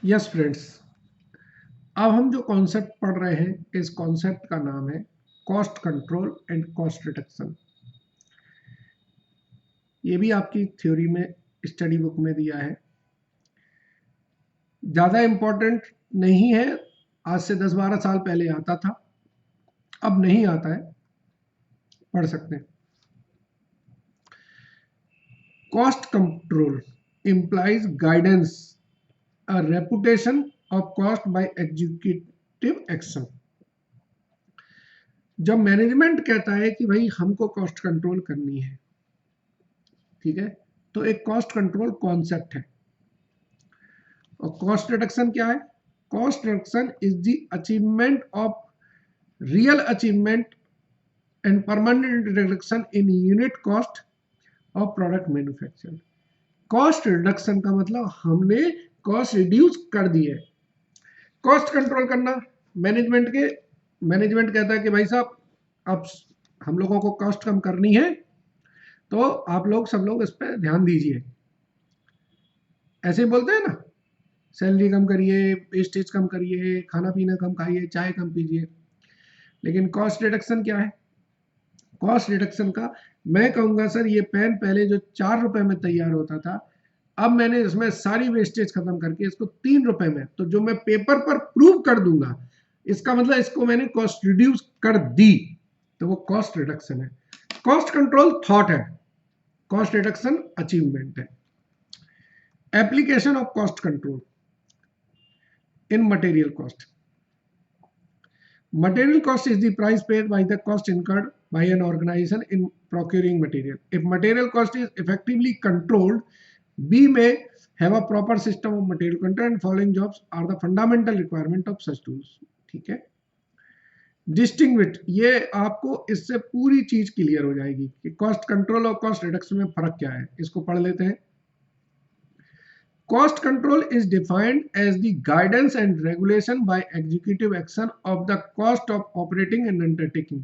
Yes friends, अब हम जो कॉन्सेप्ट पढ़ रहे हैं इस कॉन्सेप्ट का नाम है cost control and cost reduction. ये भी आपकी थ्योरी में स्टडी बुक में दिया है। ज़्यादा इम्पोर्टेंट नहीं है, आज से 10-12 साल पहले आता था, अब नहीं आता है, पढ़ सकते हैं। Cost control implies guidance, a reputation of cost by executive action। जब मैनेजमेंट कहता है कि भाई हमको कॉस्ट कंट्रोल करनी है, ठीक है, तो एक कॉस्ट कंट्रोल कॉन्सेप्ट है। और कॉस्ट रिडक्शन क्या है? Cost reduction is the achievement of real achievement and permanent reduction in unit cost of product manufacture. Cost reduction का मतलब हमने कॉस्ट रिड्यूस कर दी है। कॉस्ट कंट्रोल करना मैनेजमेंट कहता है कि भाई साहब, अब हम लोगों को कॉस्ट कम करनी है, तो आप लोग सब लोग इस पर ध्यान दीजिए। ऐसे ही बोलते हैं ना, सैलरी कम करिए, वेस्टेज कम करिए, खाना पीना कम खाइए, चाय कम पीजिए। लेकिन कॉस्ट रिडक्शन क्या है? कॉस्ट रिडक्शन का मैं कहूँगा सर, ये पेन पहले जो 4 रुपए में तैयार होता था, अब मैंने इसमें सारी वेस्टेज खत्म करके इसको 3 रुपए में, तो जो मैं पेपर पर प्रूव कर दूंगा, इसका मतलब इसको मैंने कॉस्ट रिड्यूस कर दी, तो वो कॉस्ट रिडक्शन है। कॉस्ट कंट्रोल थॉट है, कॉस्ट रिडक्शन अचीवमेंट है। Application of cost control in material cost. Material cost is the price paid by the cost incurred by an organization in procuring material. If material cost is effectively controlled, B may have a proper system of material control, and following jobs are the fundamental requirement of such tools. ठीक है, distinguish, ये आपको इससे पूरी चीज clear हो जाएगी कि कॉस्ट कंट्रोल और कॉस्ट रिडक्शन में फर्क क्या है। इसको पढ़ लेते हैं। Cost control is defined as the guidance and regulation by executive action of the cost of operating an undertaking,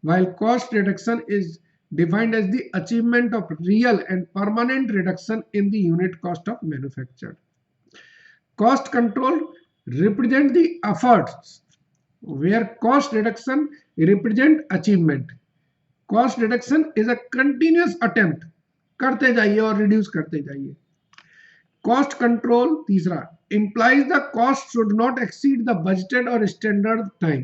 while cost reduction is defined as the achievement of real and permanent reduction in the unit cost of manufacture. Cost control represents the efforts, where cost reduction represents achievement. Cost reduction is a continuous attempt, करते जाइए और reduce करते जाइए। Cost control तीसरा implies the cost should not exceed the budgeted और standard time.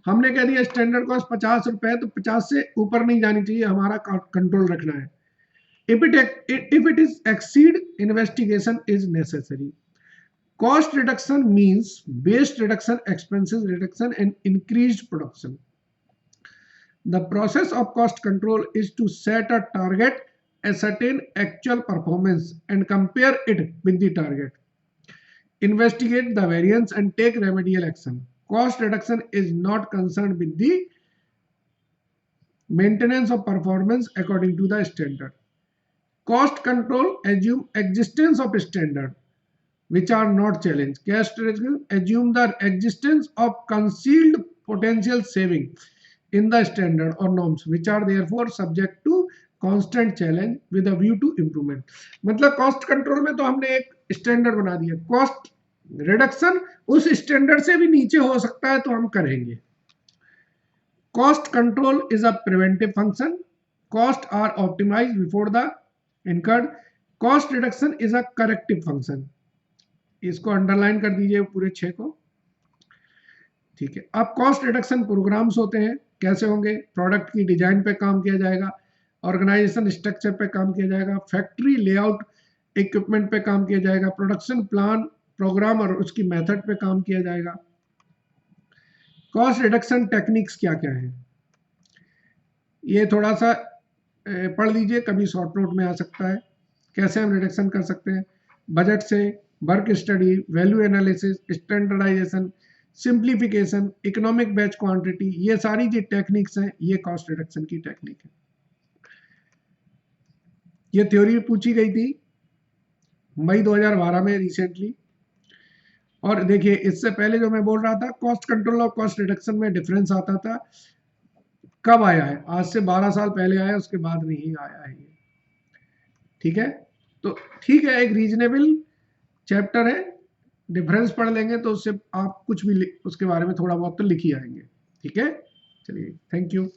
हमने कह दिया स्टैंडर्ड कॉस्ट 50 रुपए, तो 50 से ऊपर नहीं जानी चाहिए, हमारा कंट्रोल रखना है। If it is exceed, investigation is necessary. Cost reduction means waste reduction, expenses reduction and increased production. The process of cost control is to set a target, ascertain actual performance and compare it with the target, investigate the variance and take remedial action. Cost reduction is not concerned with the maintenance of performance according to the standard. Cost control assume existence of standard which are not challenged. Cost reduction assume the existence of concealed potential saving in the standard or norms which are therefore subject to constant challenge with a view to improvement. मतलब cost control में तो हमने एक standard बना दिया, cost reduction उस standard से भी नीचे हो सकता है तो हम करेंगे। Cost control is a preventive function, cost are optimised before the incurred. Cost reduction is a corrective function. इसको अंडरलाइन कर दीजिए पूरे 6 को, ठीक है। अब कॉस्ट रिडक्शन प्रोग्राम्स होते हैं, कैसे होंगे? प्रोडक्ट की डिजाइन पे काम किया जाएगा, ऑर्गेनाइजेशन स्ट्रक्चर पे काम किया जाएगा, फैक्ट्री लेआउट इक्विपमेंट पे काम किया जाएगा, प्रोडक्शन प्लान प्रोग्राम और उसकी मेथड पे काम किया जाएगा। कॉस्ट रिडक्शन टेक्निक्स क्या क्या है, ये थोड़ा सा पढ़ लीजिए, कभी शॉर्ट नोट में आ सकता है। कैसे हम रिडक्शन कर सकते हैं? बजट से, work study, value analysis, standardisation, simplification, economic batch quantity, ये सारी जो टेक्निक्स हैं ये कॉस्ट रिडक्शन की टेक्निक है। ये थ्योरी पूछी गई थी मई 2012 में रिसेंटली। और देखिए इससे पहले जो मैं बोल रहा था कॉस्ट कंट्रोल और कॉस्ट रिडक्शन में डिफरेंस आता था, कब आया है? आज से 12 साल पहले आया, उसके बाद नहीं आया है ये, ठीक है। तो ठीक है, एक रीजनेबल चैप्टर है, डिफरेंस पढ़ लेंगे तो उससे आप कुछ भी उसके बारे में थोड़ा बहुत तो लिख ही आएंगे। ठीक है, चलिए, थैंक यू।